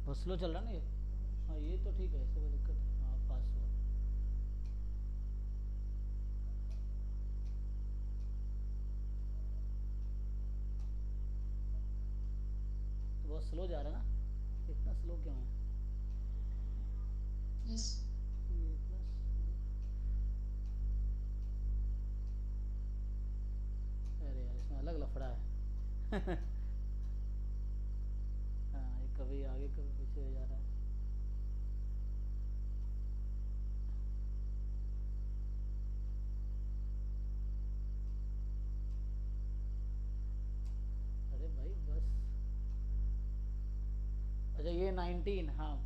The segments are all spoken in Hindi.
बहुत स्लो चल रहा ना ये। हाँ ये तो ठीक है, इससे कोई दिक्कत है। हाँ फास्ट हुआ। तो बहुत स्लो जा रहा है ना, इतना स्लो क्यों है यस। ये इतना अरे यार इसमें अलग लफड़ा है। हाँ ये कभी आगे कभी पीछे हो जा रहा है। अरे भाई बस। अच्छा ये 19, हाँ।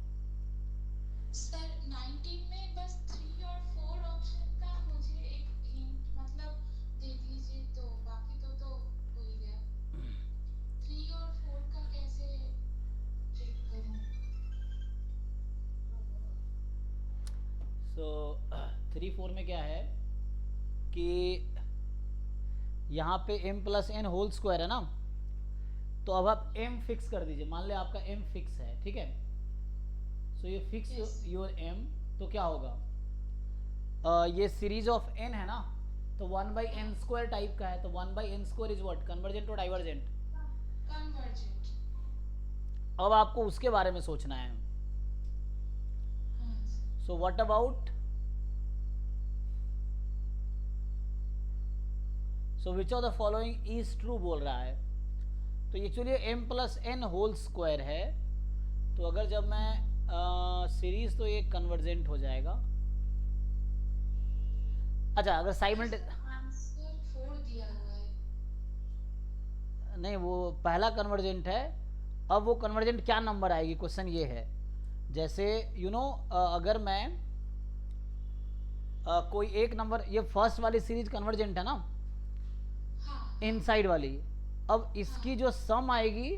सर 19 में बस 3 और 4 ऑप्शन का मुझे एक हिंट मतलब दे दीजिए, तो बाकी तो हो ही गया। 3 और 4 का कैसे चेक करूं? सो 3 4 में क्या है कि यहाँ पे m plus n whole square है ना, तो अब आप m फिक्स कर दीजिए। मान ले आपका m फिक्स है, ठीक है। सो ये फिक्स यस। Your m। तो क्या होगा, ये सीरीज ऑफ n है ना, तो 1/n² टाइप का है। तो 1/n² इज व्हाट, कन्वर्जेंट और डाइवर्जेंट। कन्वर्जेंट। अब आपको उसके बारे में सोचना है। हाँ sir. So what about, so which of the following is true बोल रहा है। तो actually m plus n whole square है। तो अगर जब मैं सीरीज, तो ये कन्वर्जेंट हो जाएगा। अच्छा अगर पर साइमल्टे, सर आंसर 4 दिया हुआ है। नहीं वो पहला कन्वर्जेंट है। अब वो कन्वर्जेंट क्या नंबर आएगी, क्वेश्चन ये है। जैसे अगर मैं कोई एक नंबर, ये फर्स्ट वाली सीरीज कन्वर्जेंट है ना, हाँ हाँ इनसाइड वाली। अब इसकी हाँ। जो सम आएगी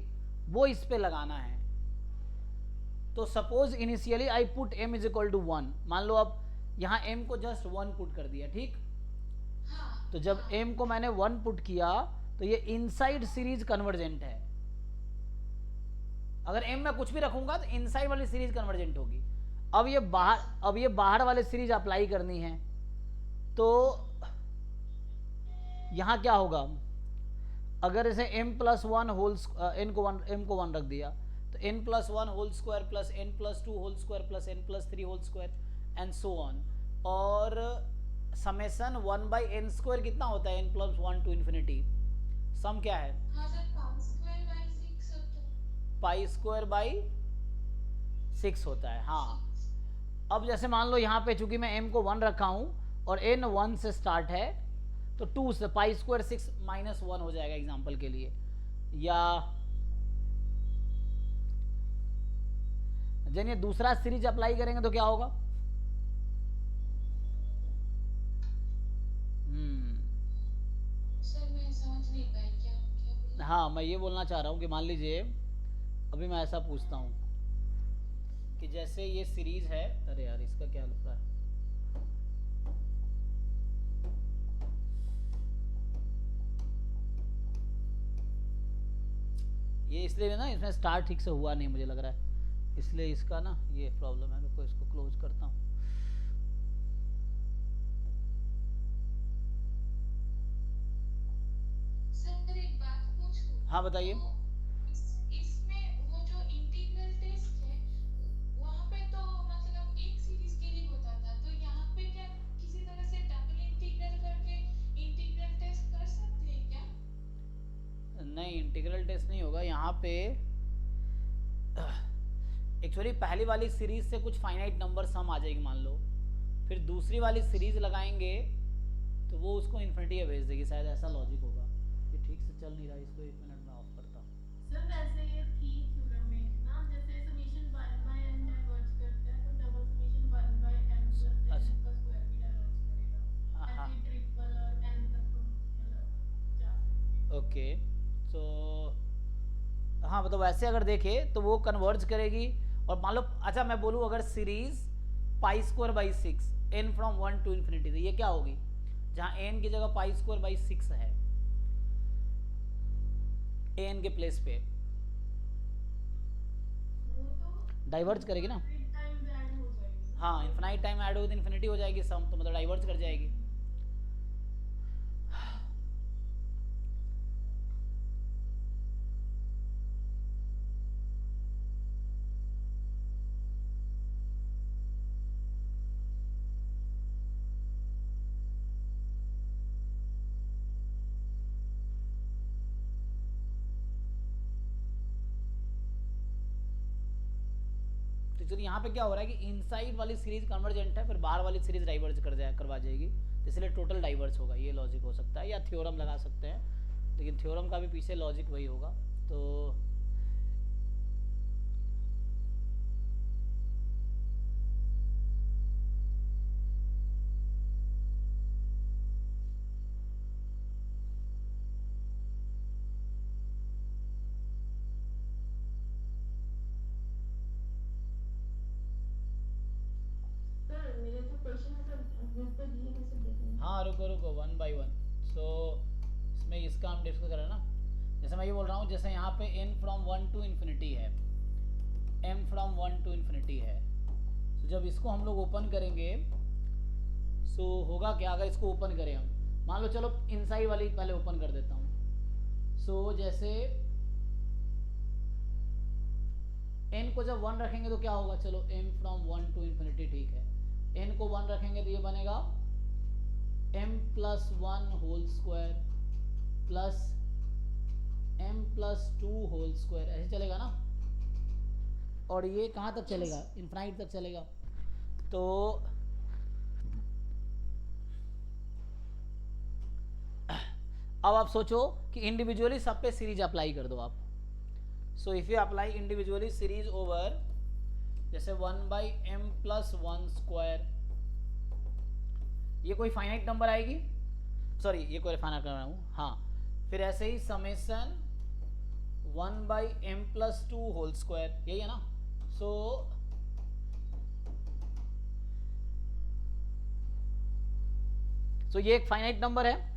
वो इस पे लगाना है। तो suppose initially I put m is equal to 1, मान लो अब यहाँ m को जस्ट 1 पुट कर दिया, ठीक। हाँ तो जब हाँ। m को मैंने 1 पुट किया, तो ये इनसाइड सीरीज कन्वर्जेंट है। अगर m में कुछ भी रखूंगा तो इनसाइड वाली सीरीज कन्वर्जेंट होगी। यस। अब ये बाहर वाले सीरीज अप्लाई करनी है। तो यहाँ क्या होगा, अगर इसे m plus one whole, n को वन रख दिया, तो n plus one whole square plus n plus two whole square plus n plus three whole square and so on. और समेसन 1/n² कितना होता है, n plus one to infinity. Sum क्या है, हाँ सर, π²/6 होता है। π²/6 होता है, हाँ। 6। अब जैसे मान लो यहाँ पे चूंकि मैं m को 1 रखा हूँ और n 1 से स्टार्ट है, तो 2 से π² 6 -1 हो जाएगा एग्जाम्पल के लिए। या जब ये दूसरा सीरीज अप्लाई करेंगे तो क्या होगा, सर मैं समझ नहीं पाई, क्या क्या बोले? हाँ मैं ये बोलना चाह रहा हूँ कि मान लीजिए अभी मैं ऐसा पूछता हूँ कि जैसे ये सीरीज है, अरे यार इसका क्या लफड़ा है। ये इसलिए ना, इसमें स्टार्ट ठीक से हुआ नहीं मुझे लग रहा है, इसलिए इसका ना ये प्रॉब्लम है। मैं इसको क्लोज करता हूँ। सर एक बात पूछूं? हाँ बताइए। तो इसमें वो जो इंटीग्रल टेस्ट है, वहां पे तो मतलब एक सीरीज के लिए होता था, तो यहाँ पे क्या किसी तरह से डबल इंटीग्रल करके इंटीग्रल टेस्ट कर सकते हैं क्या? नहीं इंटीग्रल टेस्ट नहीं होगा यहाँ पे। एक्चुअली पहली वाली सीरीज से कुछ फाइनाइट नंबर सम आ जाएगी मान लो, फिर दूसरी वाली सीरीज लगाएंगे तो वो उसको इन्फिनिटी भेज देगी, शायद ऐसा लॉजिक होगा। ये ठीक से चल नहीं रहा, इसको 1 मिनट में ऑफ करता हूँ। सर वैसे ये थी थ्योरम में ना, जैसे समेशन 1/n डाइवर्ज करता है, तो double summation 1/m plus n का अच्छा स्क्वायर भी डाइवर्ज करेगा। हाँ ऐसे ट्रिपल और n तक तो मतलब जा सकते हैं। ओके। तो हाँ मतलब वैसे अगर देखे तो वो कन्वर्ज करेगी। और मान लो अच्छा मैं बोलूँ अगर series π²/6 n from 1 to infinity, तो ये क्या होगी, जहाँ n की जगह π²/6 है, n के प्लेस पे। वो तो डाइवर्ज करेगी ना, टाइम्स ऐड हो जाएगी। हाँ इन्फिनाइट टाइम ऐड होगी तो इन्फिनिटी हो जाएगी सम, तो मतलब डाइवर्ज कर जाएगी। तो चलिए यहाँ पे क्या हो रहा है कि इनसाइड वाली सीरीज कन्वर्जेंट है, फिर बाहर वाली सीरीज डाइवर्ज करवा जाएगी, तो इसलिए टोटल डाइवर्ज होगा, ये लॉजिक हो सकता है, या थ्योरम लगा सकते हैं, लेकिन थ्योरम का भी पीछे लॉजिक वही होगा। तो सर मेरे तो क्वेश्चन ग्रुप पे दिए हैं, सब देखेंगे। हाँ रुको रुको, वन बाय वन। सो इसमें इसका हम डिस्कस कर रहे हैं ना, जैसे मैं ये बोल रहा हूँ, जैसे यहाँ पे n फ्रॉम 1 टू इन्फिनिटी है, m फ्रॉम 1 टू इन्फिनिटी है, तो जब इसको हम लोग ओपन करेंगे सो होगा क्या, अगर इसको ओपन करें हम, मान लो चलो इनसाइड वाली पहले ओपन कर देता हूँ। सो जैसे n को जब 1 रखेंगे तो क्या होगा, चलो m फ्रॉम 1 टू इन्फिनिटी, ठीक है, n को 1 रखेंगे तो ये बनेगा m plus 1 whole square plus m plus 2 whole square, ऐसे चलेगा ना, और ये कहाँ तक चलेगा, इन्फिनाइट तक चलेगा। तो अब आप सोचो कि इंडिविजुअली सब पे सीरीज अप्लाई कर दो आप। So if you apply individually series over, जैसे 1 बाई एम प्लस 1 स्क्वायर, ये कोई फाइनाइट नंबर आएगी, सॉरी ये कोई फाइनाइट कर रहा हूँ, हाँ, फिर ऐसे ही summation 1 by m plus 2 whole square, यही है ना। सो ये एक फाइनाइट नंबर है,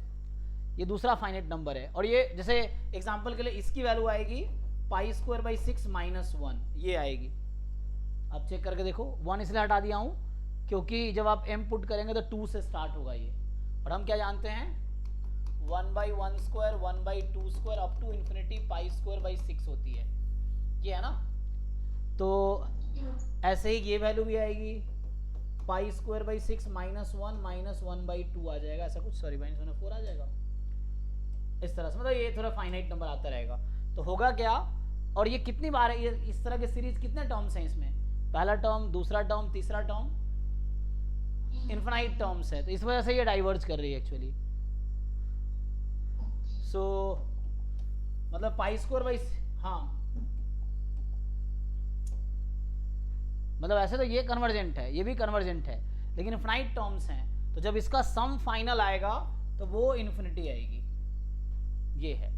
ये दूसरा फाइनाइट नंबर है, और ये जैसे एग्जांपल के लिए इसकी वैल्यू आएगी पाई स्क्वायर बाई 6 माइनस 1, ये आएगी। अब चेक करके देखो, 1 इसलिए हटा दिया हूँ क्योंकि जब आप m पुट करेंगे तो 2 से स्टार्ट होगा ये, और हम क्या जानते हैं 1 by 1 square 1 by 2 square up to infinity pi square by 6 होती है, ये है ना। तो ऐसे ही ये वैल्यू भी आएगी पाई स्क्वायर बाई 6 माइनस 1 बाई 2 आ जाएगा, ऐसा कुछ, सॉरी माइनस 1 4 आ जाएगा, इस तरह से, मतलब ये थोड़ा फाइनाइट नंबर आता रहेगा। तो होगा क्या, और ये कितनी बार है, ये इस तरह की सीरीज कितने टर्म्स हैं इसमें, पहला टर्म, दूसरा टर्म, तीसरा टर्म, इन्फिनाइट टर्म्स है, तो इस वजह से ये डाइवर्ज कर रही है एक्चुअली। सो मतलब पाई स्क्वायर बाई, हाँ मतलब ऐसे तो ये कन्वर्जेंट है, ये भी कन्वर्जेंट है, लेकिन इन्फिनाइट टर्म्स हैं, तो जब इसका सम फाइनल आएगा तो वो इन्फिनिटी आएगी, ये है।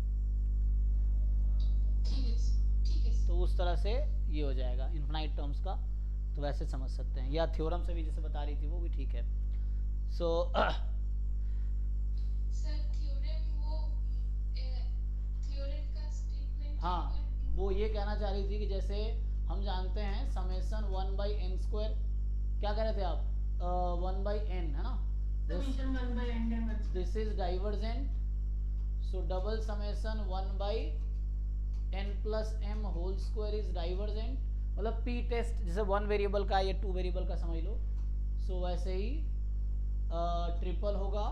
ठीक है। तो उस तरह से ये हो जाएगा इन्फिनाइट टर्म्स का, तो वैसे समझ सकते हैं, या थ्योरम से भी जैसे बता रही थी वो भी ठीक है। सो सर थ्योरम वो थ्योरम का स्टेटमेंट, हाँ वो ये कहना चाह रही थी कि जैसे हम जानते हैं समेसन 1 बाई एन स्क्वायर, क्या कह रहे थे आप, 1 बाई एन है ना, summation 1 by n diverge, this is divergent, so double summation 1 by n plus m whole square is divergent, मतलब p टेस्ट जैसे 1 वेरिएबल का या 2 वेरिएबल का समझ लो, सो वैसे ही ट्रिपल होगा,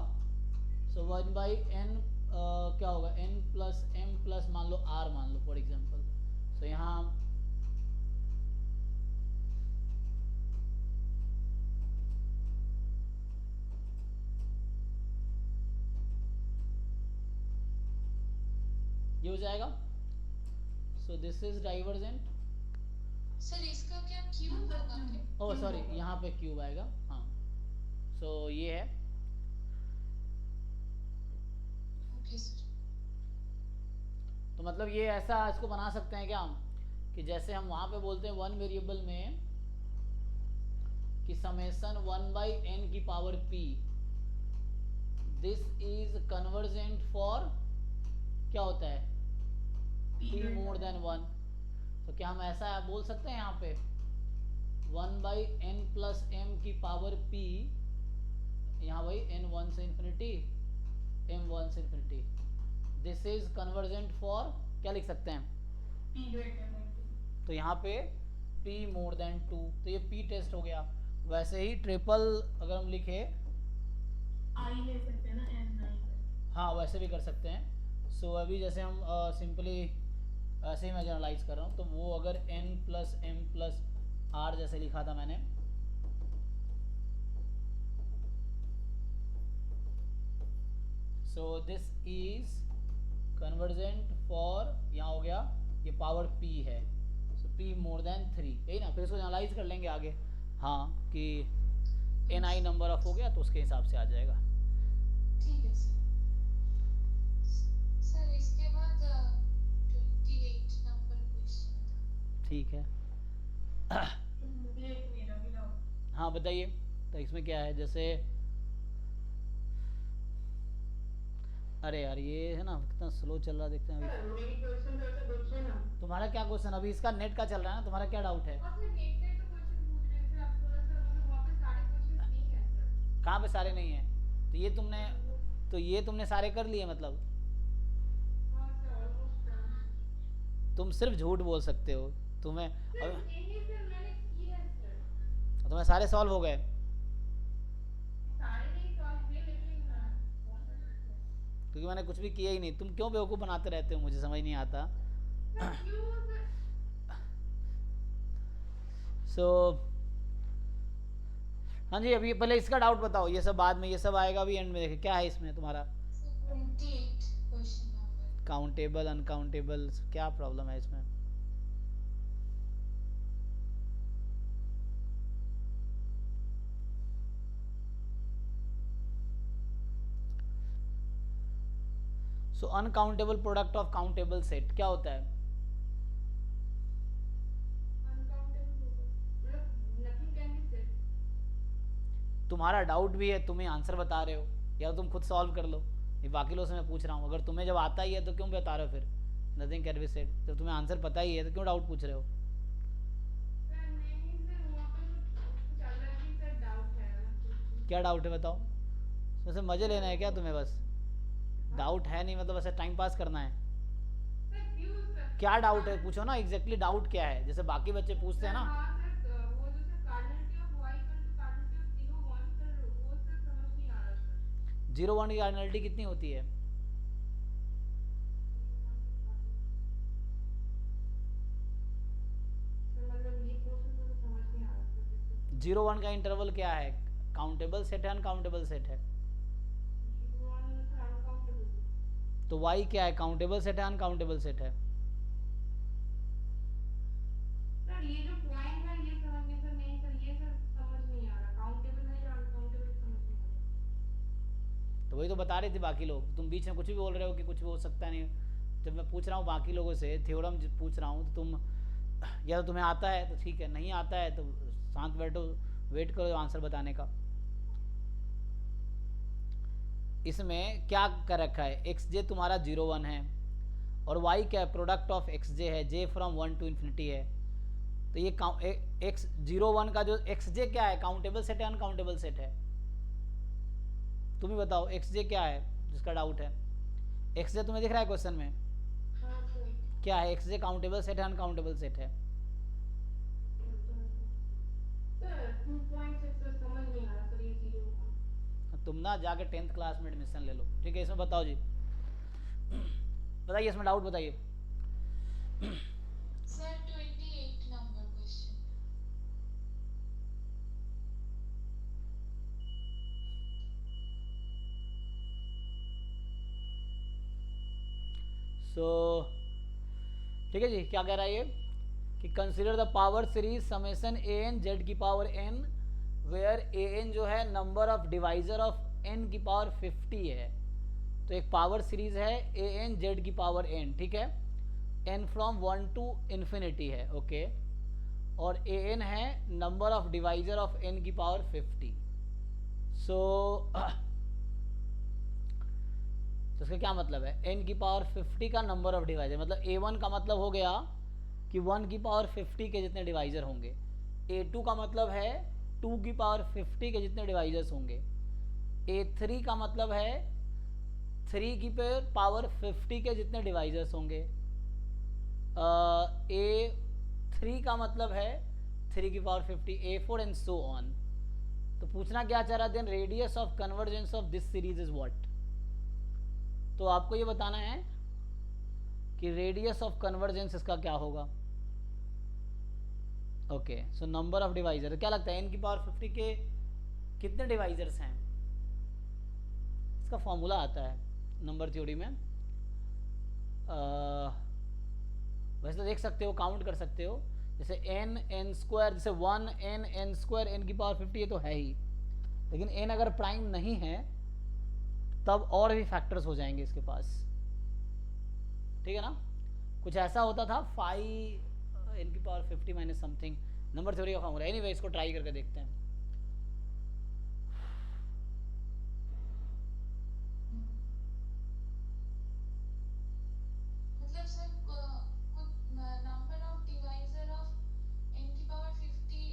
सो 1 बाई n क्या होगा, n प्लस m प्लस मान लो r मान लो फॉर एग्जांपल, सो यहाँ ये हो जाएगा, so this is divergent. Sir इसका क्या क्यों होगा फिर? ओह सॉरी, यहाँ पे क्यूब आएगा, हाँ, सो ये है। Okay sir. तो मतलब ये ऐसा इसको बना सकते हैं क्या हम, कि जैसे हम वहाँ पे बोलते हैं 1 वेरिएबल में कि समेसन 1 बाई n की power p, this is convergent for, क्या होता है, p मोर देन 1, तो क्या हम ऐसा बोल सकते हैं यहाँ पे 1/n+m की पावर p, यहाँ भाई n1 से इन्फिनिटी m1 से infinity, this is convergent for, क्या लिख सकते हैं, p greater than 2. तो यहाँ पे p मोर देन 2, तो ये p टेस्ट हो गया। वैसे ही ट्रिपल अगर हम लिखे, I ले सकते हैं ना n i करके. हाँ वैसे भी कर सकते हैं। सो अभी जैसे हम सिंपली ऐसे ही मैं जनरलाइज कर रहा हूँ, तो वो अगर n+m+r जैसे लिखा था मैंने, so this is convergent for, यहाँ हो गया ये पावर p है, सो p मोर देन 3, यही ना, फिर इसको जनरलाइज कर लेंगे आगे, हाँ कि ni नंबर ऑफ हो गया तो उसके हिसाब से आ जाएगा। ठीक है सर। सर इसके बाद 28 नंबर क्वेश्चन था। ठीक है। मुझे एक मेरा भी डाउट. हाँ बताइए, तो इसमें क्या है, जैसे अरे यार ये है ना कितना स्लो चल रहा, देखते हैं अभी मेरी क्वेश्चन तो ऐसे देखिए ना. तुम्हारा क्या क्वेश्चन, अभी इसका नेट का चल रहा है ना, तुम्हारा क्या डाउट है, आपने नेट पे तो क्वेश्चन पूछ रहे थे, आप थोड़ा सा मतलब वहाँ पे सारे क्वेश्चंस नहीं है सर. कहाँ पे सारे नहीं है, तो ये तुमने सारे कर लिए मतलब, हाँ सर ऑलमोस्ट डन. तुम सिर्फ झूठ बोल सकते हो, तुम्हें सर यही सर मैंने किया है सर. तुम्हें सारे सॉल्व हो गए, सारे नहीं सॉल्व हुए लेकिन क्योंकि मैंने कुछ भी किया ही नहीं, तुम क्यों बेवकूफ़ बनाते रहते हो, मुझे समझ नहीं आता। सर क्यों सर. सो हाँ जी, अभी पहले इसका डाउट बताओ, ये सब बाद में, ये सब आएगा अभी एंड में, देखे क्या है इसमें तुम्हारा, sir 28 question number. Countable uncountable, क्या प्रॉब्लम है इसमें, so uncountable product of countable set क्या होता है, अनकाउंटेबल मतलब नथिंग कैन बी सेड. तुम्हारा डाउट भी है, तुम्हें आंसर बता रहे हो, या तुम खुद सॉल्व कर लो, ये बाकी लोगों से मैं पूछ रहा हूँ, अगर तुम्हें जब आता ही है तो क्यों बता रहे हो फिर, नथिंग कैन बी सेड, जब तुम्हें आंसर पता ही है तो क्यों डाउट पूछ रहे हो, सर नहीं सर वहाँ पे कुछ अलग ही सर डाउट है मतलब. क्या डाउट है बताओ, वैसे मजे लेना है क्या तुम्हें, बस डाउट है नहीं मतलब ऐसे टाइम पास करना है, सर क्यों सर. क्या डाउट है पूछो ना, एग्जैक्टली डाउट क्या है, जैसे बाकी बच्चे पूछते हैं ना, हाँ सर वो जो sir cardinality of y equal to cardinality of 0 1 sir वो सर समझ नहीं आ रहा सर. 0 1 की कार्डिनलिटी कितनी होती है, सर मतलब ये क्वेश्चन मुझे समझ नहीं आ रहा सर. 0 1 का इंटरवल क्या है, काउंटेबल सेट है अनकाउंटेबल सेट है, 0 1 सर अनकाउंटेबल. तो y क्या है, काउंटेबल सेट है अनकाउंटेबल सेट है, सर ये जो पॉइंट है ये समझ में सर नहीं सर ये सर समझ नहीं आ रहा काउंटेबल है या अनकाउंटेबल समझ नहीं आ रहा. तो वही तो बता रहे थे बाकी लोग, तुम बीच में कुछ भी बोल रहे हो कि कुछ भी हो सकता नहीं, जब मैं पूछ रहा हूँ बाकी लोगों से थ्योरम पूछ रहा हूँ, तो तुम या तो तुम्हें आता है तो ठीक है, नहीं आता है तो शांत बैठो, वेट करो आंसर बताने का। इसमें क्या कर रखा है, एक्स जे तुम्हारा 0 1 है और y क्या है, प्रोडक्ट ऑफ एक्स जे है, जे फ्रॉम 1 टू इन्फिनिटी है, तो ये एक्स 0 1 का जो एक्स जे क्या है, काउंटेबल सेट है अनकाउंटेबल सेट है, तुम ही बताओ एक्स जे क्या है जिसका डाउट है, एक्स जे तुम्हें दिख रहा है क्वेश्चन में, हाँ सर. क्या है एक्स जे, काउंटेबल सेट है अनकाउंटेबल सेट है, सर 2.6 सर समझ नहीं आ रहा सर ये 0 1. तुम ना जाके 10th क्लास में एडमिशन ले लो, ठीक है। इसमें बताओ जी, बताइए इसमें डाउट बताइए। Sir 28 number question. सो ठीक है जी, क्या कह रहा है ये कि consider the power series summation a n z की power n where a n जो है number of divisor of n की पावर 50 है, तो एक पावर सीरीज है ए एन जेड की पावर एन, ठीक है, एन फ्रॉम 1 टू इन्फिनिटी है, ओके, और ए एन है number of divisor of n की पावर 50। सो तो इसका क्या मतलब है, n की पावर 50 का नंबर ऑफ डिवाइजर, मतलब a1 का मतलब हो गया कि 1 की पावर 50 के जितने डिवाइजर होंगे, A2 का मतलब है 2 की पावर 50 के जितने डिवाइजर्स होंगे। A3 का मतलब है 3 की पावर 50 के जितने डिवाइजर्स होंगे। A3 का मतलब है 3 की power 50, A4 and so on. तो पूछना क्या चाह रहा, then radius of convergence of this series is what. तो आपको ये बताना है कि रेडियस ऑफ कन्वर्जेंस इसका क्या होगा। Okay, so number of divisor, क्या लगता है n की पावर 50 के कितने डिवाइजर्स हैं? इसका फॉर्मूला आता है नंबर थ्योरी में। वैसे तो देख सकते हो, काउंट कर सकते हो, जैसे n स्क्वायर, जैसे 1 n स्क्वायर n की पावर 50 ये तो है ही, लेकिन n अगर प्राइम नहीं है तब और भी फैक्टर्स हो जाएंगे इसके पास, ठीक है ना। कुछ ऐसा होता था 5 n की power 50 minus something, number theory का फॉर्मूला। एनीवे इसको ट्राई करके देखते हैं। मतलब सर कुछ number of divisor of n की पावर 50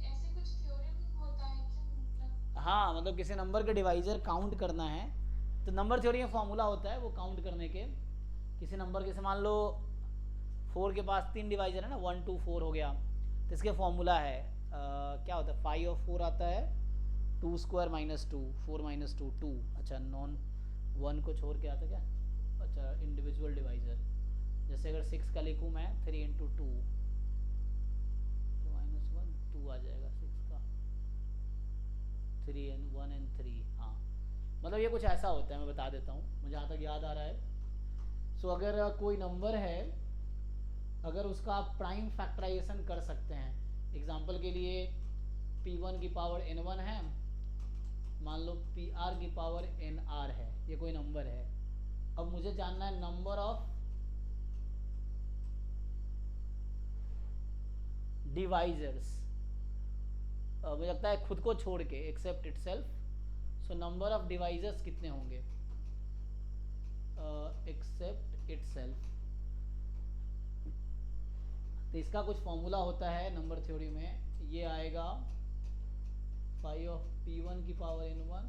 ऐसे कुछ थ्योरम होता है क्या, मतलब? हाँ, मतलब किसी नंबर के डिवाइजर काउंट करना है तो नंबर थ्योरी में फॉर्मूला होता है वो काउंट करने के। किसी नंबर के, मान लो 4 के पास 3 डिवाइजर है ना, 1 2 4 हो गया, तो इसके फॉर्मूला है क्या होता है, 5 और 4 आता है 2 स्क्वायर माइनस 2, 4 माइनस 2 2। अच्छा, नॉन 1 को छोड़ के आता क्या, अच्छा इंडिविजुअल डिवाइजर, जैसे अगर 6 का लिखूँ मैं 3 इंटू 2 तो माइनस 1 2 आ जाएगा 6 का, 3 एन 1 एन 3। हाँ, मतलब ये कुछ ऐसा होता है, मैं बता देता हूँ मुझे जहाँ तक याद आ रहा है। सो अगर कोई नंबर है, अगर उसका आप प्राइम फैक्टराइजेशन कर सकते हैं, एग्जांपल के लिए p1 की पावर n1 है, मान लो pr की पावर nr है, ये कोई नंबर है। अब मुझे जानना है नंबर ऑफ डिवाइजर्स, मुझे लगता है खुद को छोड़ के, except itself. So number of divisors कितने होंगे एक्सेप्ट इटसेल्फ। तो इसका कुछ फॉर्मूला होता है नंबर थ्योरी में, ये आएगा 5 ऑफ p1 की पावर n1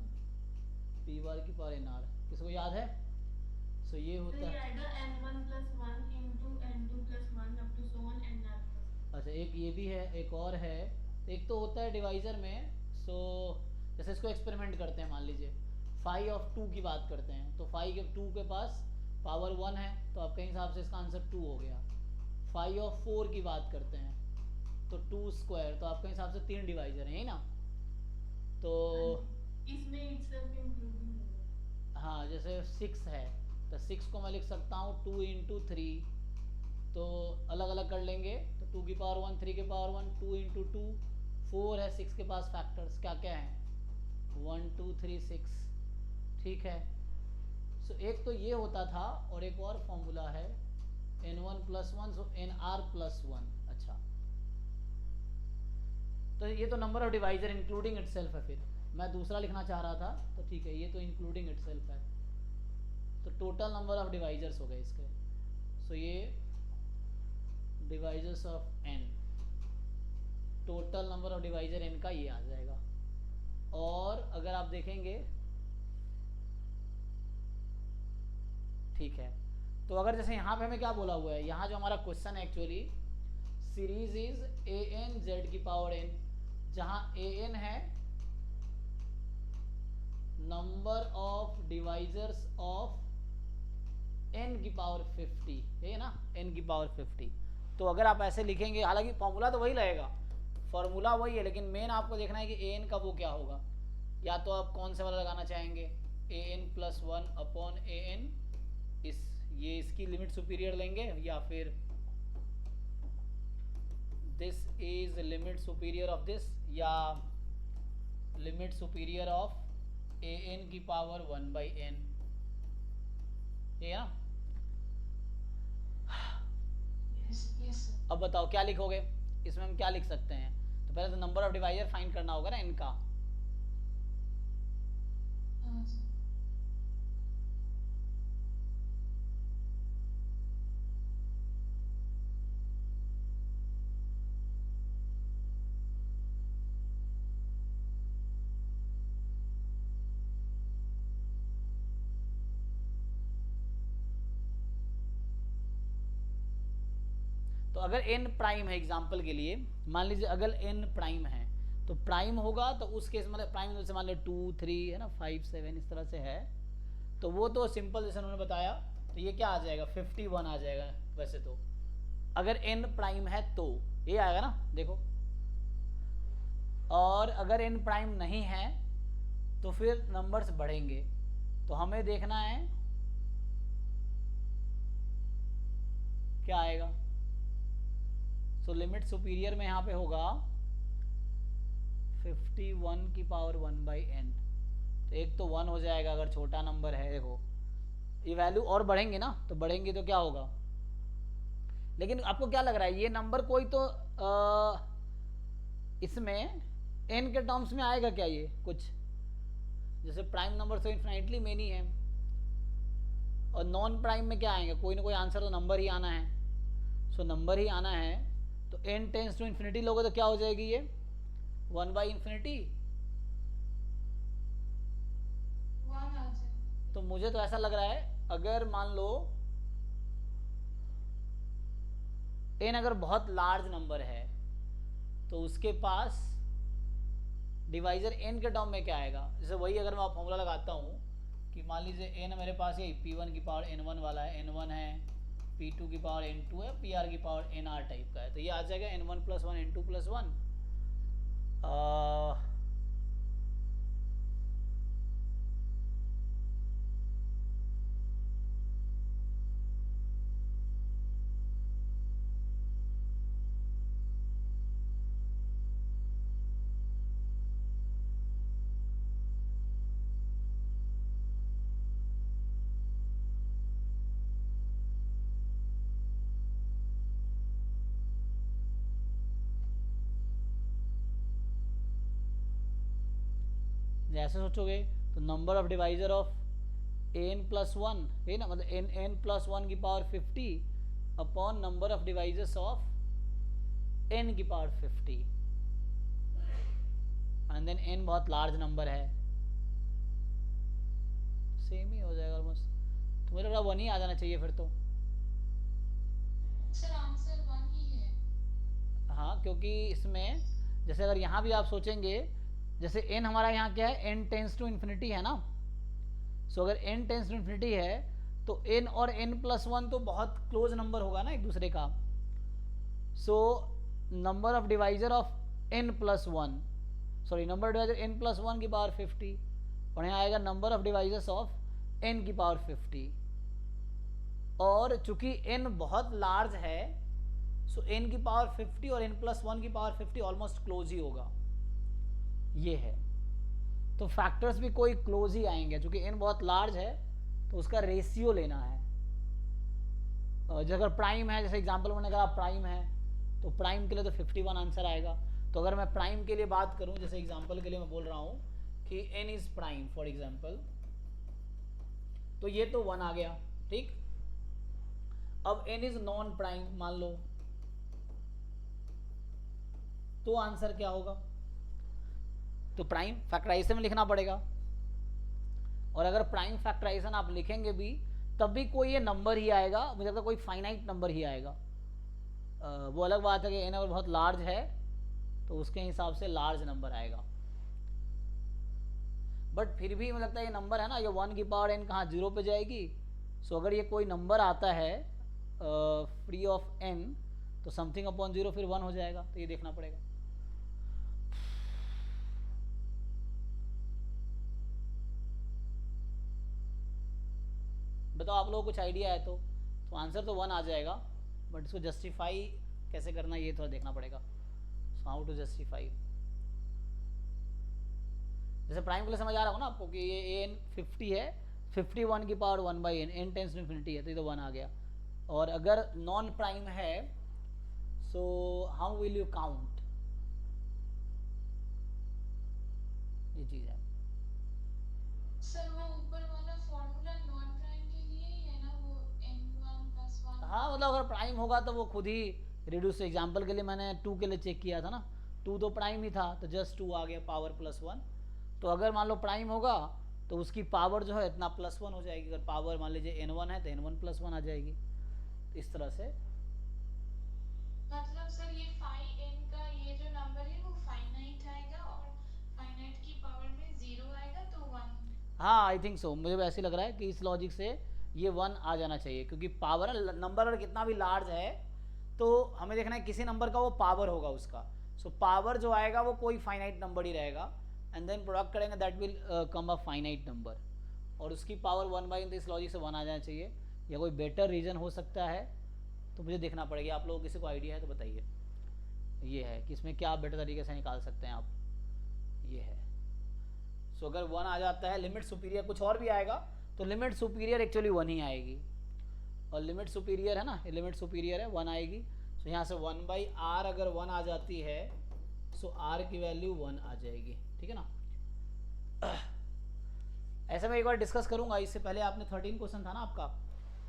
p1 की पावर nr। किसको याद है? सो ये होता है, n1 plus 1 into n2 plus 1 up to so on nr plus 1। अच्छा एक ये भी है, एक और है, एक तो होता है डिवाइजर में। सो जैसे इसको एक्सपेरिमेंट करते हैं, मान लीजिए 5 ऑफ 2 की बात करते हैं, तो 5 के 2 के पास पावर 1 है, तो आपके हिसाब से इसका आंसर 2 हो गया। 5 ऑफ 4 की बात करते हैं तो 2 स्क्वायर, तो आपके हिसाब से 3 डिवाइजर हैं, यही ना। तो इसमें itself including होगा। हाँ, जैसे 6 है तो 6 को मैं लिख सकता हूँ 2 इंटू 3, तो अलग अलग कर लेंगे, तो 2 की पावर 1 3 की पावर 1 2 इंटू 2 4 है, 6 के पास फैक्टर्स क्या क्या हैं 1 2 3 6, ठीक है। सो एक तो ये होता था, और एक और फॉर्मूला है n1 प्लस 1 सो nr प्लस 1। अच्छा, तो ये तो number of divisor including itself है, फिर मैं दूसरा लिखना चाह रहा था तो ठीक है, ये तो इंक्लूडिंग इटसेल्फ है, तो टोटल नंबर ऑफ डिवाइजर्स हो गए इसके। सो ये divisors of n, total number of divisor n का ये आ जाएगा। और अगर आप देखेंगे, ठीक है, तो अगर जैसे यहाँ पे हमें क्या बोला हुआ है, यहाँ जो हमारा क्वेश्चन है actually, series is an z की पावर n, जहाँ an है number of divisors of n की पावर 50, है ना, n की पावर 50। तो अगर आप ऐसे लिखेंगे, हालांकि फॉर्मूला तो वही रहेगा, फॉर्मूला वही है, लेकिन मेन आपको देखना है कि an का वो क्या होगा। या तो आप कौन से वाला लगाना चाहेंगे, an प्लस 1 अपॉन an, ये इसकी लिमिट सुपीरियर लेंगे, या फिर this is limit superior of this, या लिमिट सुपीरियर ऑफ an की पावर 1 बाई n, ये ना। Yes sir. अब बताओ क्या लिखोगे, इसमें हम क्या लिख सकते हैं। तो पहले तो नंबर ऑफ डिवाइजर फाइंड करना होगा ना इनका। हाँ सर। तो अगर n प्राइम है, एग्जाम्पल के लिए मान लीजिए अगर n प्राइम है तो प्राइम होगा तो उस केस मतलब प्राइम जैसे मान लो 2 3 है ना 5 7 इस तरह से है, तो वो तो सिंपल जैसे उन्होंने बताया, तो ये क्या आ जाएगा 51 आ जाएगा वैसे तो, अगर n प्राइम है तो ये आएगा ना देखो। और अगर n प्राइम नहीं है तो फिर नंबर्स बढ़ेंगे, तो हमें देखना है क्या आएगा। सो लिमिट सुपीरियर में यहाँ पे होगा 51 की पावर 1/n, तो एक तो 1 हो जाएगा अगर छोटा नंबर है। देखो ये वैल्यू और बढ़ेंगे ना, तो बढ़ेंगे तो क्या होगा, लेकिन आपको क्या लग रहा है ये नंबर कोई तो इसमें n के टर्म्स में आएगा क्या, ये कुछ जैसे प्राइम नंबर तो इन्फिनिटली मेनी है, और नॉन प्राइम में क्या आएंगे, कोई ना कोई आंसर तो नंबर ही आना है। सो नंबर ही आना है तो n टेंस टू इन्फिनिटी लोगे तो क्या हो जाएगी ये 1/∞। तो मुझे तो ऐसा लग रहा है अगर मान लो n अगर बहुत लार्ज नंबर है तो उसके पास डिवाइजर n के टर्म में क्या आएगा, जैसे वही अगर मैं फॉर्मूला लगाता हूँ कि मान लीजिए n मेरे पास ये p1 की पावर n1 वाला है, n1 है, p2 की पावर n2 है, pr की पावर nr टाइप का है, तो ये आ जाएगा n1 + 1 n2 + 1। ऐसे सोचोगे तो number of divisor of n + 1 है ना, मतलब n + 1 की power 50 upon number of divisors of n की पावर 50, एंड देन n बहुत लार्ज नंबर है, सेम ही हो जाएगा ऑलमोस्ट। तो मुझे लग रहा 1 ही आ जाना चाहिए फिर तो। सर आंसर 1 ही है। हाँ क्योंकि इसमें जैसे अगर यहाँ भी आप सोचेंगे जैसे n हमारा यहाँ क्या है n टेंस टू इन्फिनिटी है ना, सो अगर n टेंस टू इन्फिनिटी है तो n और n + 1 तो बहुत क्लोज नंबर होगा ना एक दूसरे का। सो number of divisor of n + 1 sorry number of divisor n + 1 की पावर 50, और यहाँ आएगा number of divisors of n की पावर 50, और चूंकि n बहुत लार्ज है सो n की पावर 50 और n + 1 की पावर 50 ऑलमोस्ट क्लोज ही होगा, ये है। तो फैक्टर्स भी कोई क्लोज ही आएंगे, क्योंकि n बहुत लार्ज है तो उसका रेशियो लेना है। जैसे अगर प्राइम है, जैसे एग्जांपल मैंने कहा प्राइम है तो प्राइम के लिए तो 51 आंसर आएगा। तो अगर मैं प्राइम के लिए बात करूं, जैसे एग्जांपल के लिए मैं बोल रहा हूं कि n is prime for example, तो ये तो 1 आ गया, ठीक। अब n इज नॉन प्राइम मान लो, तो आंसर क्या होगा, तो प्राइम फैक्टराइजेशन में लिखना पड़ेगा, और अगर प्राइम फैक्टराइजेशन आप लिखेंगे भी तब भी कोई ये नंबर ही आएगा, मुझे लगता है कोई फाइनाइट नंबर ही आएगा। वो अलग बात है कि n अगर बहुत लार्ज है तो उसके हिसाब से लार्ज नंबर आएगा, बट फिर भी मुझे लगता है ये नंबर है ना, ये 1 की पावर n कहाँ 0 पे जाएगी। सो अगर ये कोई नंबर आता है फ्री ऑफ n तो समथिंग अपॉन 0 फिर 1 हो जाएगा, तो ये देखना पड़ेगा। बताओ आप लोगों को कुछ आइडिया है तो आंसर तो 1 आ जाएगा, बट इसको जस्टिफाई कैसे करना ये थोड़ा देखना पड़ेगा। सो हाउ टू जस्टिफाई, जैसे प्राइम के लिए समझ आ रहा हो ना आपको कि ये n 50 है, 51 की power 1/n, n tends to infinity है तो ये तो 1 आ गया। और अगर नॉन प्राइम है so how will you count, ये चीज़ है। सर वो ऊपर वाला फॉर्मूला नॉन प्राइम के लिए ही है ना, वो n1 + 1। हाँ मतलब अगर प्राइम होगा तो वो खुद ही रिड्यूस, एग्जाम्पल के लिए मैंने 2 के लिए चेक किया था ना, 2 तो प्राइम ही था तो जस्ट 2 आ गया पावर +1। तो अगर मान लो प्राइम होगा तो उसकी पावर जो है इतना +1 हो जाएगी, अगर पावर मान लीजिए n1 है तो n1 + 1 आ जाएगी, इस तरह से। मतलब सर ये फाइ एन का ये जो नंबर है वो फाइनाइट आएगा और फाइनाइट की पावर में जीरो आएगा तो वन। हाँ आई थिंक सो, मुझे वैसे लग रहा है कि इस लॉजिक से ये वन आ जाना चाहिए, क्योंकि पावर नंबर अगर कितना भी लार्ज है तो हमें देखना है किसी नंबर का वो पावर होगा उसका। सो पावर जो आएगा वो कोई फाइनाइट नंबर ही रहेगा, एंड देन प्रोडक्ट करेंगे that will come a finite number, और उसकी पावर वन बाई इस लॉजिक से वन आ जाना चाहिए। या कोई बेटर रीजन हो सकता है तो मुझे देखना पड़ेगा, आप लोगों को किसी को आइडिया है तो बताइए। ये है कि इसमें क्या बेटर तरीके से निकाल सकते हैं आप, ये है। सो अगर वन आ जाता है, लिमिट सुपीरियर कुछ और भी आएगा तो लिमिट सुपीरियर एक्चुअली वन ही आएगी, और लिमिट सुपीरियर है ना, लिमिट सुपीरियर है वन आएगी। सो यहाँ से वन बाई आर अगर वन आ जाती है सो आर की वैल्यू वन आ जाएगी, ठीक है ना। ऐसे मैं एक बार डिस्कस करूंगा, इससे पहले आपने 13 क्वेश्चन था ना आपका,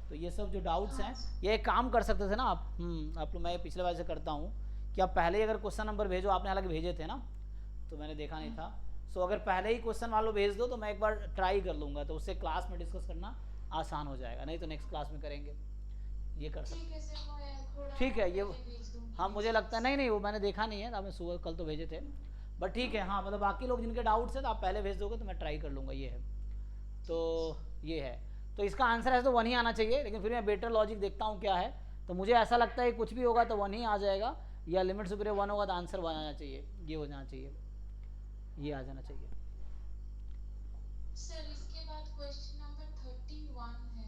तो ये सब जो डाउट्स हैं ये एक काम कर सकते थे ना आप लोग, मैं पिछले बार से करता हूँ कि आप पहले ही अगर क्वेश्चन नंबर भेजो, आपने हालांकि भेजे थे ना तो मैंने देखा नहीं था। सो अगर पहले ही क्वेश्चन मान लो भेज दो तो मैं एक बार ट्राई कर लूँगा, तो उससे क्लास में डिस्कस करना आसान हो जाएगा, नहीं तो नेक्स्ट क्लास में करेंगे, ये कर सकते। ठीक है सर मैं थोड़ा ठीक है ये, पहले भेज दूंगी। हाँ मुझे लगता है, नहीं वो मैंने देखा नहीं है, आपने सुबह कल तो भेजे थे, बट ठीक है। हाँ मतलब बाकी लोग जिनके डाउट्स हैं तो आप पहले भेज दोगे तो मैं ट्राई कर लूँगा, ये है। तो ये है, तो इसका आंसर है तो वन ही आना चाहिए, लेकिन फिर मैं बेटर लॉजिक देखता हूँ क्या है। तो मुझे ऐसा लगता है कुछ भी होगा तो वन ही आ जाएगा, या लिमिट सुपीरियर वन होगा तो आंसर वन आना चाहिए, ये हो जाना चाहिए, ये आ जाना चाहिए। सर इसके बाद क्वेश्चन नंबर 31 है।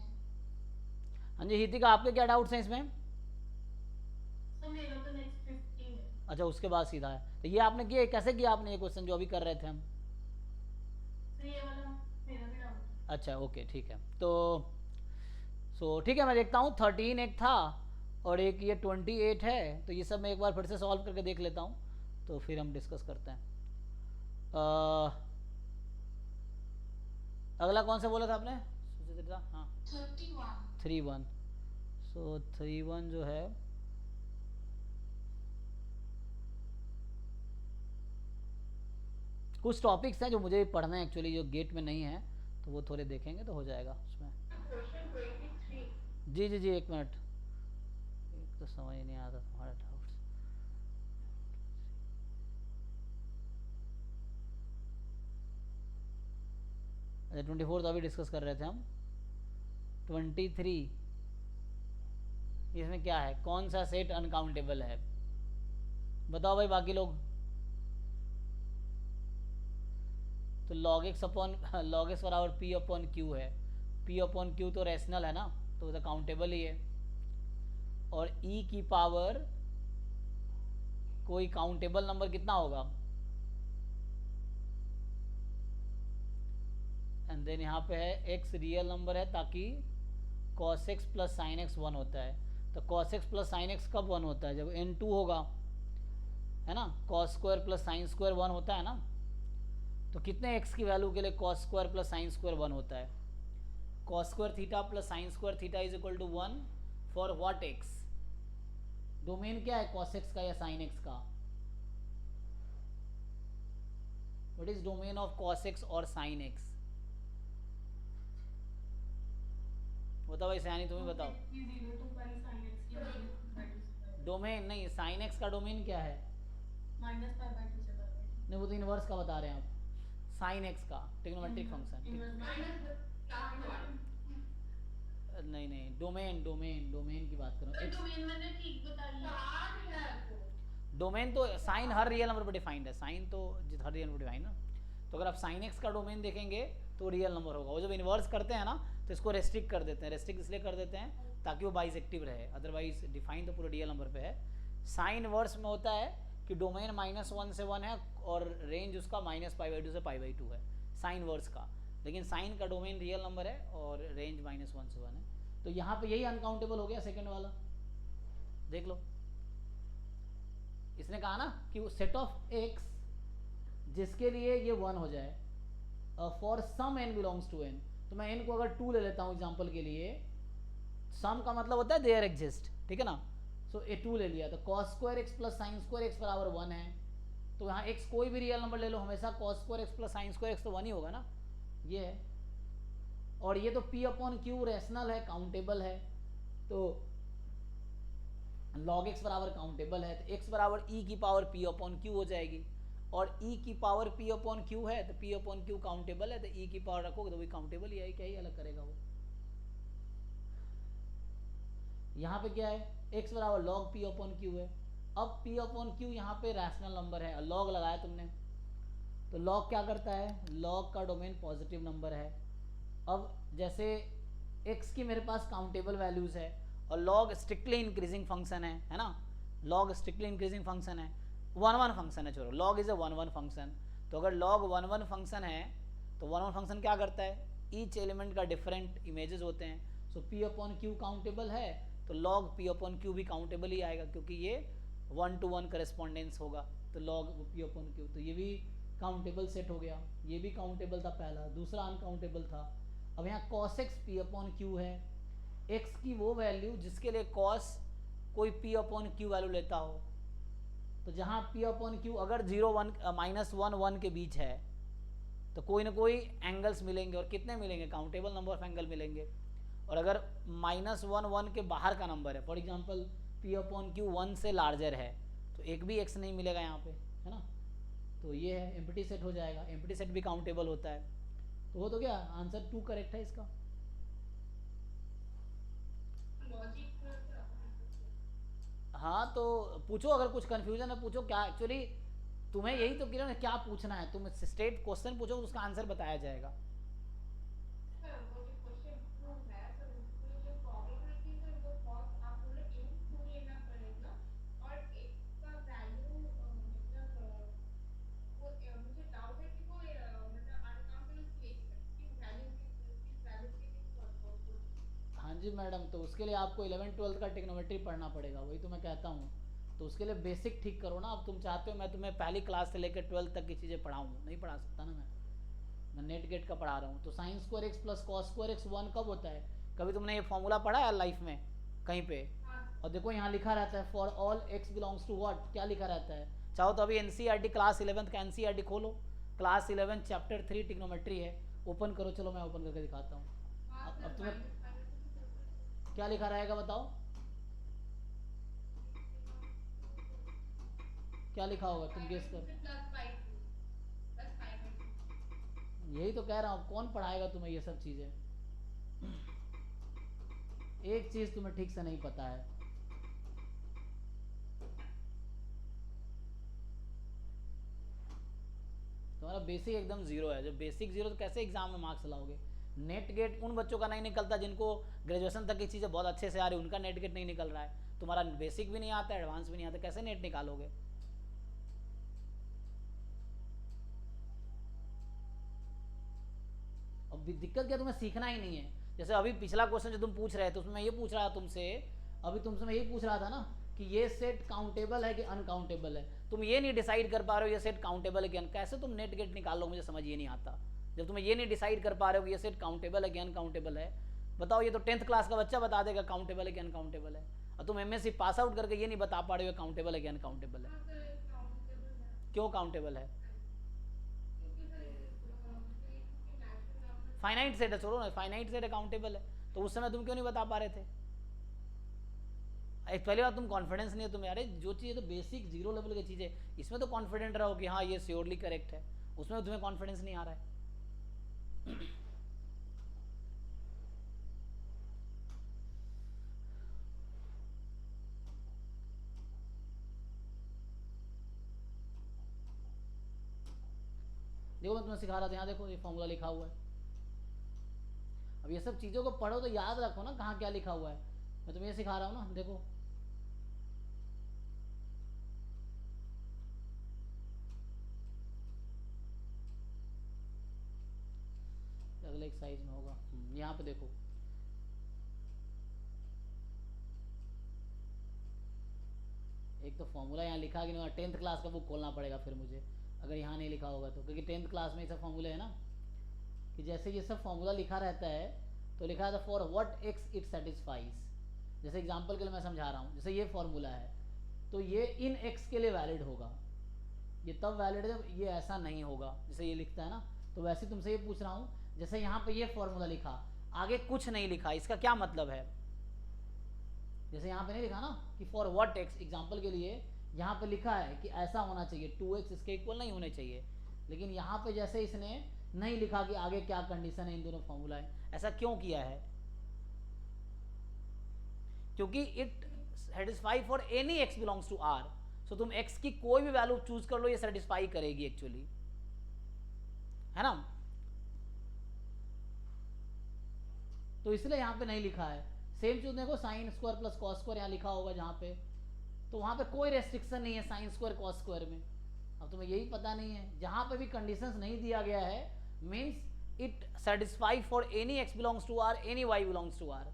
हाँ जी हितिका, आपके क्या डाउट्स हैं इसमें? सर मेरा तो नेक्स्ट 50 है। अच्छा उसके बाद सीधा है, तो ये आपने किया कैसे किया आपने ये क्वेश्चन जो अभी कर रहे थे हम? सर ये वाला मेरा भी डाउट है। अच्छा ओके ठीक है, तो सो ठीक है मैं देखता हूँ। 13 एक था और एक ये 28 है, तो ये सब मैं एक बार फिर से सॉल्व करके देख लेता हूँ, तो फिर हम डिस्कस करते हैं। अगला कौन सा बोला था आपने सुचित्रा? हाँ 31। 31। सो 31 जो है कुछ टॉपिक्स हैं जो मुझे पढ़ने हैं एक्चुअली, जो गेट में नहीं है, तो वो थोड़े देखेंगे तो हो जाएगा उसमें। क्वेश्चन 23। जी जी जी एक मिनट, एक तो समझ नहीं आता तुम्हारा डाउट्स। अच्छा 24 तो अभी डिस्कस कर रहे थे हम। 23 इसमें क्या है, कौन सा सेट अनकाउंटेबल है? बताओ भाई बाकी लोग। तो log x upon log x बराबर p अपॉन q है, p अपॉन q तो रैशनल है ना, तो वो तो काउंटेबल ही है। और e की पावर कोई काउंटेबल नंबर कितना होगा, एंड देन यहाँ पे है x रियल नंबर है, ताकि cos x plus sine x one होता है। तो cos x plus sine x कब वन होता है? जब n 2 होगा, है ना। cos square plus sine square one होता है ना, तो कितने x की वैल्यू के लिए cos square plus sine square one होता है? cos square theta plus sine square theta is equal to one for what x? Domain क्या है cos x का या sin x का? What is domain of cos x और sin x? बताओ भाई सयानी तुम्हें बताओ। 0 to pi sin x की वैल्यू डोमेन नहीं, sin x का डोमेन क्या है? माइनस पाई बाय 2 से पाई बाय नहीं वो तो इनवर्स का बता रहे हैं आप, sin x का ट्रिग्नोमेट्रिक फंक्शन। नहीं नहीं डोमेन डोमेन डोमेन की बात करो। डोमेन मैंने ठीक बताई है। डोमेन तो साइन हर रियल नंबर पर डिफाइंड है, साइन तो हर रियल नंबर डिफाइंड ना। तो अगर आप साइन एक्स का डोमेन देखेंगे तो रियल नंबर होगा। वो जब इन्वर्स करते हैं ना तो इसको रेस्ट्रिक्ट कर देते हैं। रेस्ट्रिक्ट इसलिए कर देते हैं ताकि वो बाइसेक्टिव रहे, अदरवाइज डिफाइन तो पूरे रियल नंबर पे है। साइन इन्वर्स में होता है कि डोमेन -1 से 1 है और रेंज उसका -π/2 से π/2 है साइन वर्स का, लेकिन साइन का डोमेन रियल नंबर है और रेंज -1 से 1 है। तो यहाँ पे यही अनकाउंटेबल हो गया सेकंड वाला, देख लो। इसने कहा ना कि वो सेट ऑफ एक्स जिसके लिए ये 1 हो जाए, for some n belongs to n, तो मैं n को अगर 2 ले लेता हूँ एग्जाम्पल के लिए, सम का मतलब होता है देयर एग्जिस्ट, ठीक है ना। सो ए 2 ले लिया तो cos square x plus sine square x बराबर 1 है। तो यहाँ x कोई भी रियल नंबर ले लो, हमेशा cos square x plus sine square x तो 1 ही होगा ना, ये है। और ये तो p अपॉन क्यू रैशनल है, काउंटेबल है, तो log x बराबर काउंटेबल है तो x बराबर e की पावर p अपॉन q हो जाएगी, और e की पावर p अपॉन q है तो p अपॉन q काउंटेबल है, तो e की पावर रखोगे तो वही काउंटेबल ही है, क्या ही अलग करेगा वो। यहाँ पे क्या है, x बराबर log p अपॉन q है। अब p अपॉन q यहाँ पे रैशनल नंबर है, log लगाया तुमने तो log क्या करता है, log का डोमेन पॉजिटिव नंबर है। अब जैसे x की मेरे पास काउंटेबल वैल्यूज है और log स्ट्रिक्टली इंक्रीजिंग फंक्शन है ना, log स्ट्रिक्टली इंक्रीजिंग फंक्शन है, वन वन फंक्शन है, छोड़ो log is a one one function. तो अगर log वन वन फंक्शन है तो वन वन फंक्शन क्या करता है, ईच एलिमेंट का डिफरेंट इमेजेस होते हैं, सो p अपॉन q काउंटेबल है तो log p अपॉन q भी काउंटेबल ही आएगा, क्योंकि ये वन टू वन करेस्पॉन्डेंस होगा, तो log p अपॉन q, तो ये भी काउंटेबल सेट हो गया, ये भी काउंटेबल था पहला, दूसरा अनकाउंटेबल था। अब यहाँ cos x p upon q है, x की वो वैल्यू जिसके लिए cos कोई p अपॉन q वैल्यू लेता हो, तो जहाँ p अपॉन q अगर 0 1 -1 1 के बीच है तो कोई ना कोई एंगल्स मिलेंगे, और कितने मिलेंगे, काउंटेबल नंबर ऑफ एंगल मिलेंगे। और अगर -1 1 के बाहर का नंबर है, for example p upon q 1 से लार्जर है तो एक भी x नहीं मिलेगा यहाँ पे, है ना, तो ये है एम्प्टी सेट हो जाएगा, एम्प्टी सेट भी काउंटेबल होता है। तो वो तो क्या आंसर 2 करेक्ट है इसका। लॉजिक हाँ तो पूछो, अगर कुछ कंफ्यूजन है पूछो, क्या एक्चुअली तुम्हें यही तो क्लियर है क्या पूछना है, तुम स्ट्रेट क्वेश्चन पूछो तो उसका आंसर बताया जाएगा। सर वो जो क्वेश्चन प्रूव है सर, उसमें जो प्रॉब्लम है कि सर वो कॉस्ट आप बोले इन टू लेना पड़ेगा और एक का वैल्यू मतलब वो मुझे डाउट है कि वो मतलब अनकाउंटेबल किस वैल्यू के किस पर्पस। हाँ जी मैडम, तो उसके लिए आपको 11 12 का टिग्नोमेट्री पढ़ना पड़ेगा, वही तो मैं कहता हूँ। तो उसके लिए बेसिक ठीक करो ना, अब तुम चाहते हो मैं तुम्हें पहली क्लास से लेकर 12 तक की चीज़ें पढ़ाऊँ, नहीं पढ़ा सकता ना मैं नेट गेट का पढ़ा रहा हूँ। तो sign square x plus cos square x 1 कब होता है, कभी तुमने ये फॉर्मूला पढ़ा है लाइफ में कहीं पे? और देखो यहाँ लिखा रहता है for all x belongs to what, क्या लिखा रहता है, चाहो तो अभी एनसीईआरटी क्लास 11 का एनसीईआरटी खोलो, क्लास 11 चैप्टर 3 टिग्नोमेट्री है, ओपन करो, चलो मैं ओपन करके दिखाता हूँ। अब तुम्हें क्या लिखा रहेगा बताओ, क्या लिखा होगा तुम गेस कर। यही तो कह रहा हूँ, कौन पढ़ाएगा तुम्हें ये सब चीज़ें, एक चीज़ तुम्हें ठीक से नहीं पता है। तुम्हारा बेसिक एकदम जीरो है, जब बेसिक जीरो तो कैसे एग्जाम में मार्क्स लाओगे। नेट गेट उन बच्चों का नहीं निकलता जिनको ग्रेजुएशन तक की चीज़ें बहुत अच्छे से आ रही, उनका नेट गेट नहीं निकल रहा है, तुम्हारा बेसिक भी नहीं आता, एडवांस भी नहीं आता, कैसे नेट निकालोगे। अब दिक्कत क्या, तुम्हें सीखना ही नहीं है। जैसे अभी पिछला क्वेश्चन जो तुम पूछ रहे थे उसमें मैं ये पूछ रहा था तुमसे, अभी तुमसे मैं ये पूछ रहा था ना कि ये सेट काउंटेबल है कि अनकाउंटेबल है, तुम ये नहीं डिसाइड कर पा रहे हो ये सेट काउंटेबल है कि कैसे तुम नेट गेट निकालो, मुझे समझ ये नहीं आता। जब तुम्हें ये नहीं डिसाइड कर पा रहे हो कि ये सेट काउंटेबल है कि अनकाउंटेबल है, बताओ, ये तो 10th क्लास का बच्चा बता देगा काउंटेबल है कि अनकाउंटेबल है, और तुम एमएससी पास आउट करके ये नहीं बता पा रहे हो काउंटेबल है कि अनकाउंटेबल है। क्यों काउंटेबल है, फाइनाइट सेट है, छोड़ो ना, फाइनाइट सेट अकाउंटेबल है, तो उस समय तुम क्यों नहीं बता पा रहे थे। एक पहली बात तुम कॉन्फिडेंस नहीं है तुम्हें, अरे जो चीज़ तो बेसिक जीरो लेवल की चीज़ें इसमें तो कॉन्फिडेंट रहो कि हाँ ये श्योरली करेक्ट है, उसमें तुम्हें कॉन्फिडेंस नहीं आ रहा है। देखो मैं तुम्हें सिखा रहा था, यहाँ देखो ये फॉर्मूला लिखा हुआ है। अब ये सब चीज़ों को पढ़ो तो याद रखो ना कहाँ क्या लिखा हुआ है, मैं तुम्हें ये सिखा रहा हूँ ना, देखो अगले एक्सरसाइज में होगा, यहाँ पे देखो एक तो फॉर्मूला यहाँ लिखा कि नहीं, 10th क्लास का बुक खोलना पड़ेगा फिर मुझे, अगर यहाँ नहीं लिखा होगा तो, क्योंकि 10th क्लास में ये सब फॉर्मूले है ना, कि जैसे ये सब फॉर्मूला लिखा रहता है तो लिखा था for what x it satisfies. जैसे एग्जांपल के लिए मैं समझा रहा हूँ, जैसे ये फॉर्मूला है तो ये इन एक्स के लिए वैलिड होगा, ये तब वैलिड है जब ये ऐसा नहीं होगा, जैसे ये लिखता है ना, तो वैसे तुमसे ये पूछ रहा हूँ, जैसे यहाँ पे ये फॉर्मूला लिखा, आगे कुछ नहीं लिखा, इसका क्या मतलब है, जैसे यहाँ पे नहीं लिखा ना कि फॉर व्हाट एक्स, एग्जाम्पल के लिए यहाँ पे लिखा है कि ऐसा होना चाहिए, 2x इसके इक्वल नहीं होने चाहिए, लेकिन यहाँ पे जैसे इसने नहीं लिखा कि आगे क्या कंडीशन है इन दोनों फॉर्मूला है, ऐसा क्यों किया है? क्योंकि it satisfy for any x belongs to r, सो तुम x की कोई भी वैल्यू चूज कर लो, ये सेटिस्फाई करेगी एक्चुअली, है ना? तो इसलिए यहाँ पे नहीं लिखा है। सेम चीज देखो, sine square plus cos square यहाँ लिखा होगा जहाँ पे, तो वहाँ पे कोई रेस्ट्रिक्शन नहीं है साइन स्क्वायर कॉस स्क्वायर में। अब तुम्हें यही पता नहीं है, जहाँ पे भी कंडीशंस नहीं दिया गया है means it satisfy for any x belongs to r, any y belongs to r।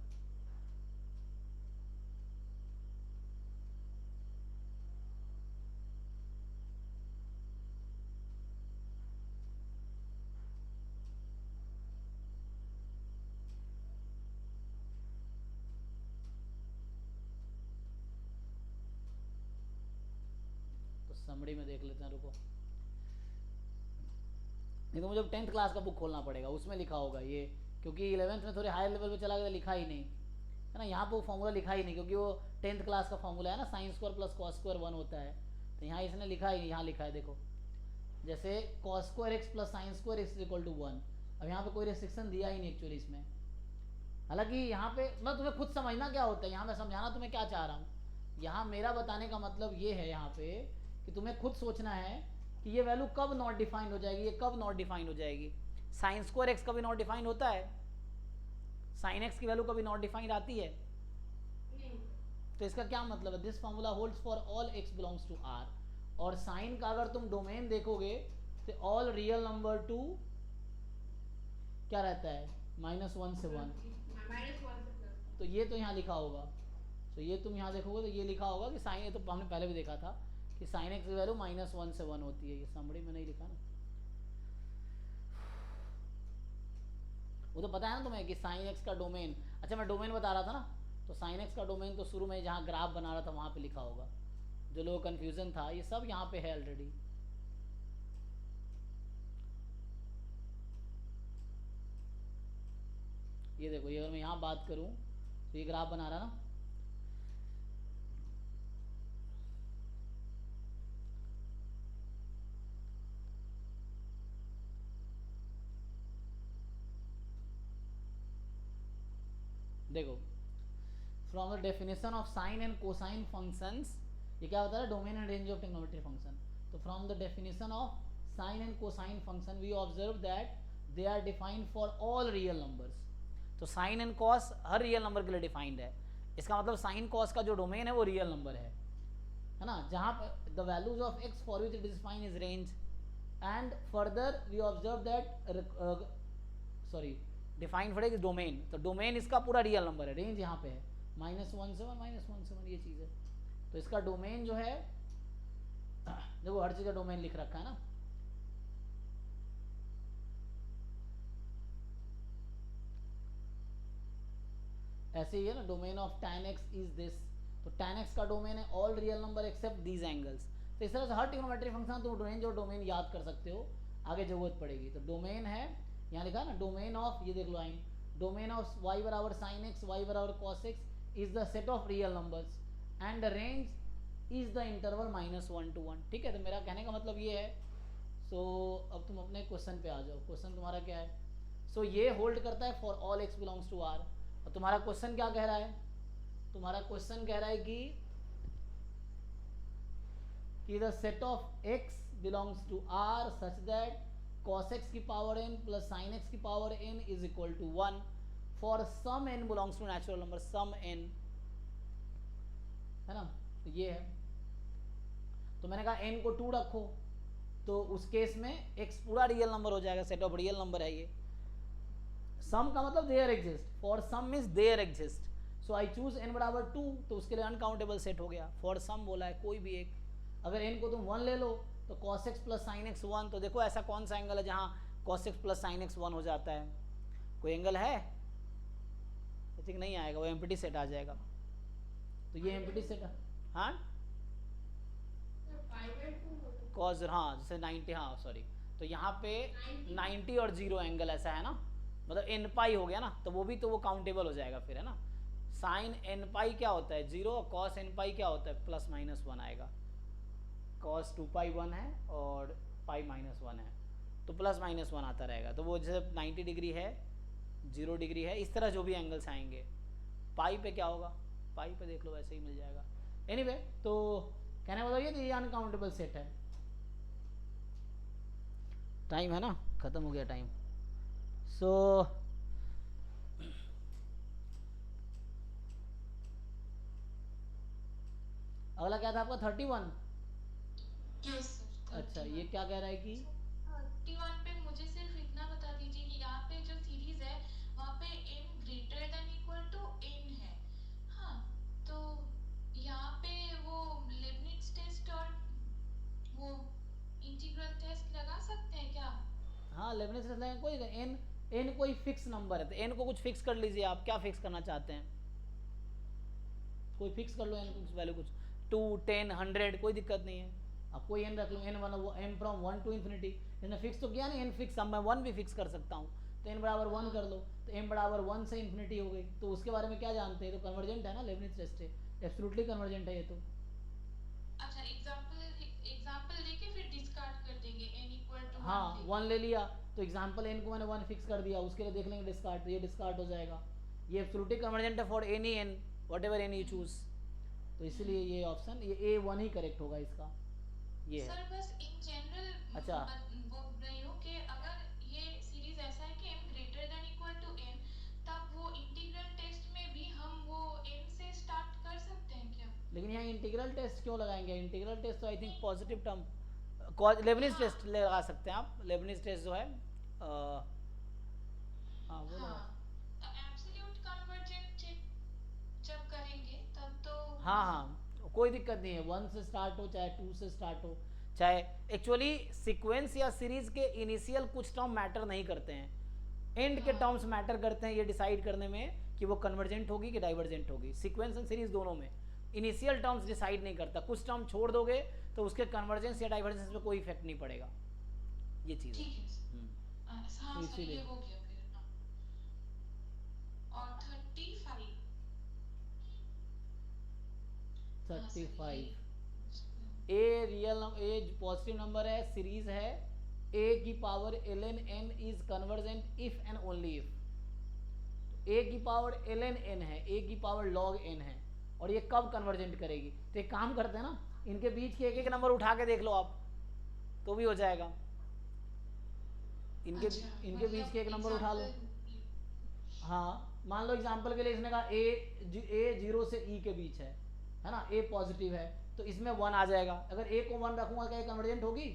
Summary में देख लेते हैं, रुको, नहीं तो मुझे 10th क्लास का बुक खोलना पड़ेगा, उसमें लिखा होगा ये, क्योंकि 11th में थोड़े हायर लेवल पे चला गया, लिखा ही नहीं है ना, यहाँ पे वो फॉर्मूला लिखा ही नहीं, क्योंकि वो 10th क्लास का फॉर्मूला है ना, sine square plus cos square 1 होता है, तो यहाँ इसने लिखा ही नहीं, यहाँ लिखा है देखो, जैसे cos square x plus sine square x equal to 1। अब यहाँ पे कोई रेस्ट्रिक्शन दिया ही नहीं एक्चुअली इसमें, हालांकि यहाँ पे मैं तुम्हें खुद समझना क्या होता है, यहाँ मैं समझाना तुम्हें क्या चाह रहा हूँ, यहाँ मेरा बताने का मतलब ये है यहाँ पे कि तुम्हें खुद सोचना है कि ये वैल्यू कब नॉट डिफाइंड हो जाएगी, ये कब नॉट डिफाइंड हो जाएगी। साइन स्क्वायर एक्स कभी नॉट डिफाइंड होता है, साइन एक्स की वैल्यू कभी नॉट डिफाइंड आती है, तो इसका क्या मतलब है, this formula holds for all x belongs to r, और साइन का अगर तुम डोमेन देखोगे तो ऑल रियल नंबर टू क्या रहता है, -1 से 1, तो ये तो यहाँ लिखा होगा, तो ये तुम यहाँ देखोगे तो ये लिखा होगा कि साइन, ये तो हमने पहले भी देखा था कि साइन एक्स की वैल्यू -1 से 1 होती है, ये समरी में नहीं लिखा ना, वो तो पता है ना तुम्हें कि साइन एक्स का डोमेन, अच्छा मैं डोमेन बता रहा था ना, तो साइन एक्स का डोमेन तो शुरू में जहाँ ग्राफ बना रहा था वहाँ पे लिखा होगा, जो लोग कन्फ्यूजन था ये सब यहाँ पे है ऑलरेडी। ये देखो, ये अगर मैं यहाँ बात करूँ तो ये ग्राफ बना रहा ना, देखो, from the definition of sine and cosine functions, ये क्या होता है, domain and range of trigonometry function, तो from the definition of sine and cosine function we observe that they are defined for all real numbers, तो साइन एंड कॉस हर रियल नंबर के लिए डिफाइंड है, इसका मतलब साइन कॉस का जो डोमेन है वो रियल नंबर है ना, जहाँ पर the values of x for which it is defined is range, and further we observe that sorry define for x domain, तो डोमेन इसका पूरा रियल नंबर है, रेंज यहाँ पे है -1 से 1 -1 से 1 ये चीज़ है, तो इसका डोमेन जो है देखो हर चीज़ का डोमेन लिख रखा है ना, ऐसे ही है ना, domain of tan x is this, तो tan x का डोमेन है all real number except these angles, तो इस तरह से हर ट्रिग्नोमेट्री फंक्शन तुम रेंज और डोमेन याद कर सकते हो, आगे जरूरत पड़ेगी, तो डोमेन है यहाँ लिखा ना, डोमेन ऑफ, ये देख लो आइन, डोमेन ऑफ y बराबर साइन एक्स, y बराबर cos x is the set of real numbers and the range is the interval -1 to 1, ठीक है, तो मेरा कहने का मतलब ये है। सो अब तुम अपने क्वेश्चन पे आ जाओ, क्वेश्चन तुम्हारा क्या है, सो ये होल्ड करता है for all x belongs to r, और तुम्हारा क्वेश्चन क्या कह रहा है, तुम्हारा क्वेश्चन कह रहा है कि the set of x belongs to r such that cos x की power n plus sin x की power n is equal to 1 for some n belongs to natural number some n, है ना, तो ये है, तो मैंने कहा n को 2 रखो, तो उस केस में x पूरा रियल नंबर हो जाएगा, सेट ऑफ रियल नंबर है ये, सम का मतलब there exist, for some means there exist, so I choose n बराबर 2, तो उसके लिए अनकाउंटेबल सेट हो गया, फॉर सम बोला है कोई भी एक, अगर n को तुम 1 ले लो तो cos x plus sine x 1, तो देखो ऐसा कौन सा एंगल है जहाँ cos x plus sine x 1 हो जाता है, कोई एंगल है, आई थिंक नहीं आएगा, वो एम्प्टी सेट आ जाएगा, तो ये एम्प्टी सेट, हाँ cos, हाँ जैसे 90, हाँ सॉरी, तो यहाँ पे 90 और 0 एंगल ऐसा है ना, मतलब n पाई हो गया ना, तो वो भी तो वो काउंटेबल हो जाएगा फिर, है ना, साइन एन पाई क्या होता है 0 और कॉस एन पाई क्या होता है प्लस माइनस 1 आएगा। कॉस 2 पाई 1 है और पाई माइनस 1 है, तो प्लस माइनस 1 आता रहेगा। तो वो जैसे 90 डिग्री है, 0 डिग्री है, इस तरह जो भी एंगल्स आएंगे। पाई पे क्या होगा, पाई पे देख लो वैसे ही मिल जाएगा। एनीवे तो कहने मतलब ये अनकाउंटेबल सेट है। टाइम है ना, ख़त्म हो गया टाइम। सो अगला क्या था आपका 31। यस सर अच्छा, ये 31। क्या कह रहा है कि 31 पे मुझे सिर्फ इतना बता दीजिए कि यहाँ पे जो सीरीज है वहाँ पे n greater than equal to n है। हाँ, तो यहाँ पे वो लेबनिट्ज टेस्ट और वो इंटीग्रल टेस्ट लगा सकते हैं क्या? हाँ लेबनिज टेस्ट कोई एन, एन कोई फिक्स नंबर है तो एन को कुछ फिक्स कर लीजिए। आप क्या फिक्स करना चाहते हैं, कोई फिक्स कर लो एन कुछ वैल्यू, कुछ 2 10 100 कोई दिक्कत नहीं है। आप कोई एन रख लो, एन वाला वो एन फ्रॉम 1 टू इन्फिनिटी। इसने फिक्स तो किया नहीं, एन फिक्स, अब मैं 1 भी फिक्स कर सकता हूँ। तो एन बराबर 1 कर लो, तो एन बराबर 1 से इन्फिनिटी हो गई। तो उसके बारे में क्या जानते हैं, तो कन्वर्जेंट है ना, लेबनिज टेस्ट है, एब्सोल्युटली कन्वर्जेंट है ये तो। अच्छा, एग्जाम्पल लेके फिर डिस्कार्ड कर देंगे n इक्वल टू हाँ 1 1 लेके। ले लिया, तो एग्जाम्पल एन को मैंने 1 फिक्स कर दिया, उसके लिए देख लेंगे डिस्कार्ड, तो ये डिस्कार्ड हो जाएगा। ये एब्सोल्युटली कन्वर्जेंट है for any n, whatever n you choose. तो इसलिए ये ऑप्शन, ये A1 ही करेक्ट होगा इसका, ये है। सर बस इन जनरल अच्छा बोल रही हूँ कि अगर ये सीरीज ऐसा है कि m greater than equal to n, तब वो इंटीग्रल टेस्ट में भी हम वो n से स्टार्ट कर सकते हैं क्या? लेकिन यहाँ इंटीग्रल टेस्ट क्यों लगाएंगे, इंटीग्रल टेस्ट तो आई थिंक नहीं, पॉजिटिव टर्म, लेबनिज हाँ टेस्ट लगा सकते हैं आप। लेबनिज टेस्ट जो है हाँ वो लगा हाँ, तो एब्सोल्यूट कन्वर्जेंट चेक जब करेंगे तब तो हाँ हाँ कोई दिक्कत नहीं है, 1 से स्टार्ट हो चाहे 2 से स्टार्ट हो, चाहे एक्चुअली सीक्वेंस या सीरीज के इनिशियल कुछ टर्म मैटर नहीं करते हैं, एंड के टर्म्स मैटर करते हैं ये डिसाइड करने में कि वो कन्वर्जेंट होगी कि डाइवर्जेंट होगी। सीक्वेंस एंड सीरीज दोनों में इनिशियल टर्म्स डिसाइड नहीं करता, कुछ टर्म छोड़ दोगे तो उसके कन्वर्जेंस या डाइवर्जेंस पे कोई इफेक्ट नहीं पड़ेगा, ये चीज़ है। ठीक है सर। हाँ तो सर, ये इसीलिए हो गया फिर। हाँ, और 35। हाँ सर, 35 ये a real, a positive number है, सीरीज है, ए की power ln n is convergent if and only if. A की पावर ln n है, ए की पावर log n है, और ये कब कन्वर्जेंट करेगी, तो एक काम करते हैं ना, इनके बीच के एक एक नंबर उठा के देख लो आप, तो भी हो जाएगा। इनके अच्छा, इनके बीच के एक नंबर उठा लो। हाँ मान लो एग्जांपल के लिए इसने कहा ए 0 से ई के बीच है ना, ए पॉजिटिव है, तो इसमें 1 आ जाएगा। अगर ए को 1 रखूंगा क्या कन्वर्जेंट होगी,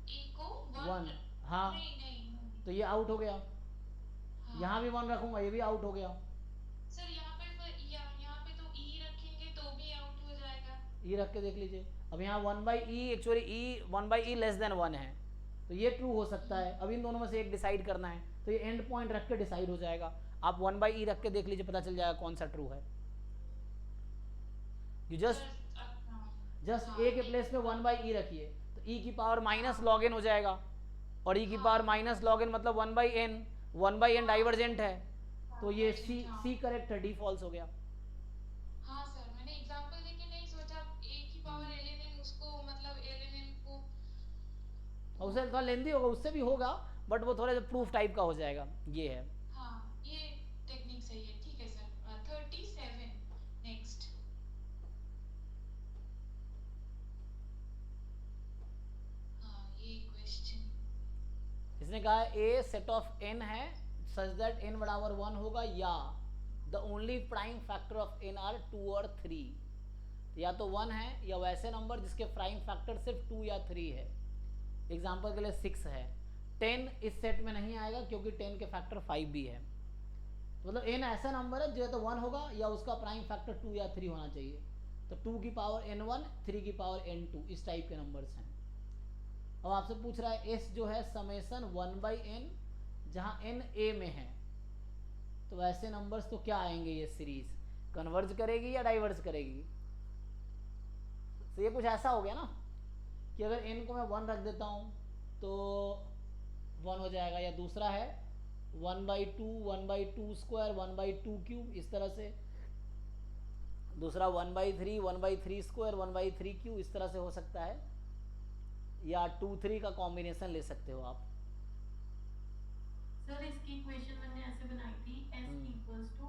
ए को 1, हाँ, नहीं नहीं। तो ये आउट हो गया। हाँ यहाँ भी 1 रखूंगा, ये भी आउट हो गया। सर, यहाँ पे तो ई रखेंगे तो भी आउट हो जाएगा। ई रख के देख लीजिए, अब यहाँ 1/e, एक्चुअली ई 1/e लेस देन 1 है, तो ये ट्रू हो सकता है। अब इन दोनों में से एक डिसाइड करना है, तो ये एंड पॉइंट रख के डिसाइड हो जाएगा। आप 1/e रख के देख लीजिए, पता चल जाएगा कौन सा ट्रू है। यू जस्ट ए के प्लेस पे 1/e रखिए, तो e की पावर माइनस लॉग एन हो जाएगा, और e की पावर माइनस लॉग एन मतलब 1/n, 1/n डाइवर्जेंट है, तो ये सी करेक्ट है, डी फॉल्स हो गया। हाँ सर, मैंने एग्जांपल लेके नहीं सोचा ए की पावर ln उसको मतलब ln को। और उसे थोड़ा लेंदी होगा, उससे भी होगा, बट वो थोड़ा प्रूफ टाइप का हो जाएगा, ये है। हाँ, ये टेक्निक सही है। ठीक है सर। 37 नेक्स्ट। हाँ, ये क्वेश्चन इसने कहा ए सेट ऑफ एन है सच दैट एन बराबर 1 होगा, या the only prime factor of n are 2 और 3, या तो 1 है या वैसे नंबर जिसके प्राइम फैक्टर सिर्फ 2 या 3 है। एग्जाम्पल के लिए 6 है, 10 इस सेट में नहीं आएगा क्योंकि 10 के फैक्टर 5 भी है। तो मतलब एन ऐसा नंबर है जो तो 1 होगा या उसका प्राइम फैक्टर 2 या 3 होना चाहिए। तो 2 की पावर n1, 3 की पावर n2, इस टाइप के नंबर्स हैं। अब आपसे पूछ रहा है एस जो है समेसन 1/n, जहाँ n a में है, तो वैसे नंबर्स तो क्या आएंगे, ये सीरीज कन्वर्ज करेगी या डाइवर्ज करेगी। तो ये कुछ ऐसा हो गया ना कि अगर n को मैं 1 रख देता हूँ तो 1 हो जाएगा, या दूसरा है 1/2 1/2 स्क्वायर 1/2 क्यूब, इस तरह से। दूसरा 1/3 1/3 स्क्वायर 1/3 क्यूब, इस तरह से हो सकता है, या 2 3 का कॉम्बिनेशन ले सकते हो आप। सर इसकी इक्वेशन मैंने ऐसे बनाई थी s इक्वल्स टू,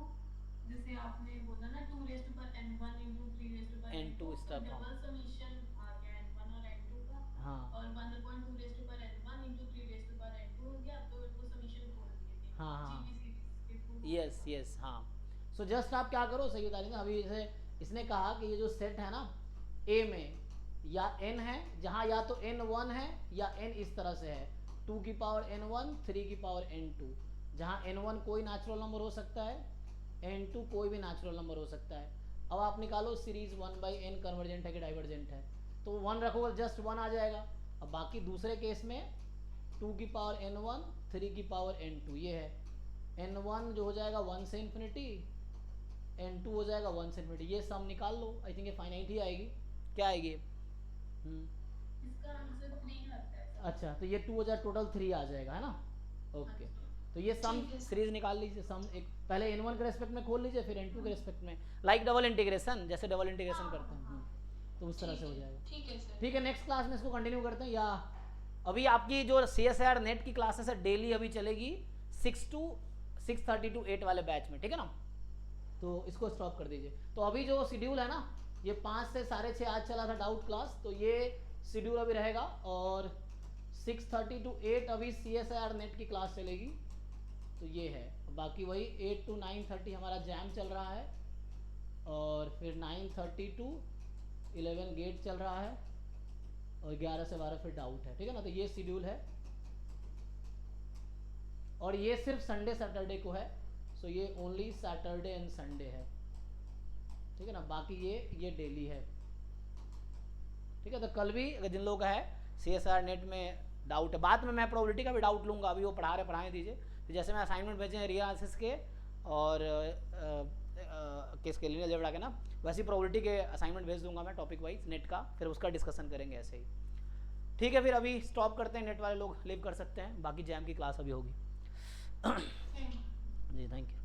जैसे आपने बोला ना 2 raise to power n1 into 3 raise to power n2 n2, इस तो तरह डबल समीशन आ गया n1 और n2 का, हाँ और 1/2 raise to power n1 into 3 raise to power n2 हो गया, तो वो समीशन खोल दिए थे हाँ हाँ जीबी सीरीज के थ्रू। यस यस हाँ। सो जस्ट आप क्या करो, सही बता देंगे अभी। जैसे इसने कहा कि ये जो सेट है ना ए में या n है, जहाँ या तो n1 है या n इस तरह से है, 2 की पावर n1 3 की पावर n2, जहाँ n1 कोई नेचुरल नंबर हो सकता है, n2 कोई भी नेचुरल नंबर हो सकता है। अब आप निकालो सीरीज 1/n कन्वर्जेंट है कि डाइवर्जेंट है, तो 1 रखोगे जस्ट 1 आ जाएगा। अब बाकी दूसरे केस में 2 की पावर n1 3 की पावर n2 ये है, n1 जो हो जाएगा 1 से इन्फिनिटी, n2 हो जाएगा 1 से इन्फिनिटी। ये सम निकाल लो, आई थिंक ये फाइनाइट ही आएगी। क्या आएगी? इसका आंसर 3 लगता है सर। अच्छा, तो ये 2 हो जाए, टोटल 3 आ जाएगा, है ना? ओके, तो ये सम ठीक है। सीरीज निकाल लीजिए। सम एक पहले n1 के रेस्पेक्ट में खोल लीजिए, फिर n2 के रेस्पेक्ट में, लाइक डबल इंटीग्रेशन, जैसे डबल इंटीग्रेशन करते हैं। तो उस तरह से हो जाएगा। ठीक है सर। ठीक है, नेक्स्ट क्लास में इसको कंटिन्यू करते हैं, या अभी आपकी जो CSIR नेट की क्लासेस है डेली अभी चलेगी 6:30 to 8 वाले बैच में, ठीक है ना? तो इसको स्टॉप कर दीजिए। तो अभी जो शेड्यूल है ना, ये 5 से 6:30 आज चला था डाउट क्लास, तो ये शेड्यूल अभी रहेगा, और 6:30 to 8 अभी CSIR नेट की क्लास चलेगी, तो ये है। बाकी वही 8 to 9:30 हमारा जैम चल रहा है, और फिर 9:30 to 11 गेट चल रहा है, और 11 से 12 फिर डाउट है, ठीक है ना? तो ये शेड्यूल है, और ये सिर्फ संडे सैटरडे को है, सो ये ओनली सैटरडे एंड संडे है, ठीक है ना? बाकी ये डेली है, ठीक है? तो कल भी अगर जिन लोगों का है CSIR नेट में डाउट है, बाद में मैं प्रोबेबिलिटी का भी डाउट लूँगा, अभी वो पढ़ाने दीजिए। तो जैसे मैं असाइनमेंट भेजे हैं रियासिस के और किसके लिए अलजेब्रा के ना, वैसे प्रोबेबिलिटी के असाइनमेंट भेज दूंगा मैं टॉपिक वाइज नेट का, फिर उसका डिस्कशन करेंगे ऐसे ही। ठीक है, फिर अभी स्टॉप करते हैं, नेट वाले लोग लीव कर सकते हैं, बाकी जैम की क्लास अभी होगी। जी थैंक यू।